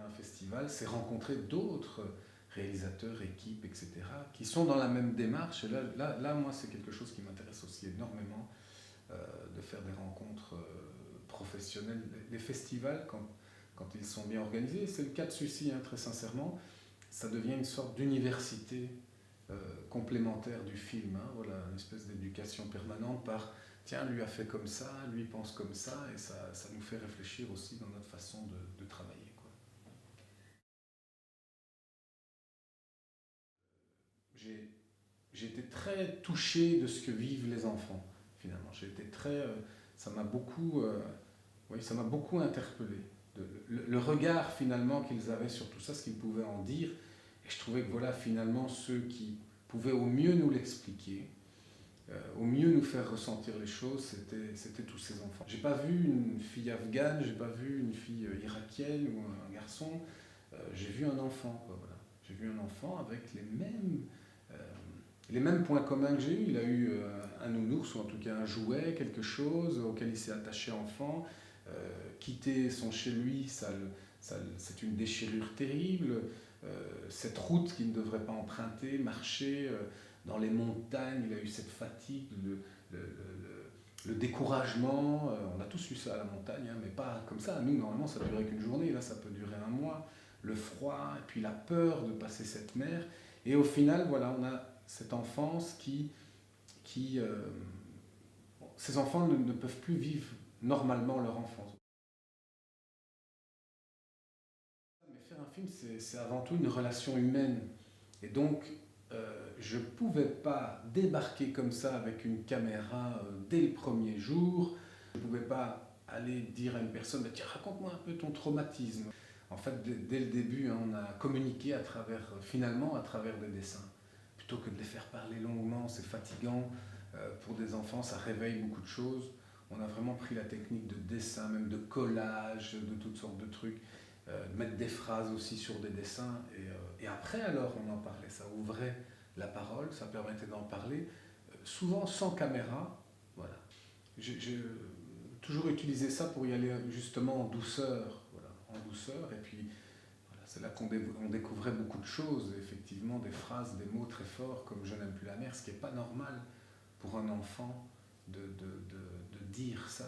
un festival, c'est rencontrer d'autres réalisateurs, équipes, etc., qui sont dans la même démarche. Et là moi, c'est quelque chose qui m'intéresse aussi énormément, de faire des rencontres professionnelles. Les festivals, quand ils sont bien organisés, c'est le cas de celui-ci, hein, très sincèrement, ça devient une sorte d'université complémentaire du film, hein, voilà, une espèce d'éducation permanente par tiens, lui a fait comme ça, lui pense comme ça, et ça nous fait réfléchir aussi dans notre façon de travailler, quoi. J'ai, j'ai été très touché de ce que vivent les enfants, finalement. J'ai été très, ça m'a beaucoup, oui, ça m'a beaucoup interpellé. Le regard finalement qu'ils avaient sur tout ça, ce qu'ils pouvaient en dire. Et je trouvais que voilà, finalement, ceux qui pouvaient au mieux nous l'expliquer, au mieux nous faire ressentir les choses, c'était tous ces enfants. J'ai pas vu une fille afghane, j'ai pas vu une fille irakienne ou un garçon, j'ai vu un enfant, quoi, voilà. J'ai vu un enfant avec euh, les mêmes points communs que j'ai eu. Il a eu un nounours, ou en tout cas un jouet, quelque chose auquel il s'est attaché enfant. Euh, Quitter son chez lui, c'est une déchirure terrible. Cette route qu'il ne devrait pas emprunter, marcher dans les montagnes, il a eu cette fatigue, le, le découragement. On a tous eu ça à la montagne, hein, mais pas comme ça. Nous, normalement, ça ne durait qu'une journée, là, ça peut durer un mois. Le froid, et puis la peur de passer cette mer. Et au final, voilà, on a cette enfance qui bon, ces enfants ne peuvent plus vivre normalement leur enfance. Mais faire un film, c'est avant tout une relation humaine. Et donc, je ne pouvais pas débarquer comme ça avec une caméra dès le premier jour. Je ne pouvais pas aller dire à une personne, bah, tiens, raconte-moi un peu ton traumatisme. En fait, dès le début, hein, on a communiqué à travers, finalement à travers des dessins. Plutôt que de les faire parler longuement, c'est fatigant. Pour des enfants, ça réveille beaucoup de choses. On a vraiment pris la technique de dessin, même de collage, de toutes sortes de trucs, mettre des phrases aussi sur des dessins. Et après, alors, on en parlait, ça ouvrait la parole, ça permettait d'en parler, souvent sans caméra. Voilà. J'ai toujours utilisé ça pour y aller justement en douceur, voilà, en douceur. Et puis, voilà, c'est là qu'on découvrait beaucoup de choses, effectivement, des phrases, des mots très forts, comme je n'aime plus la mer, ce qui n'est pas normal pour un enfant de dire ça.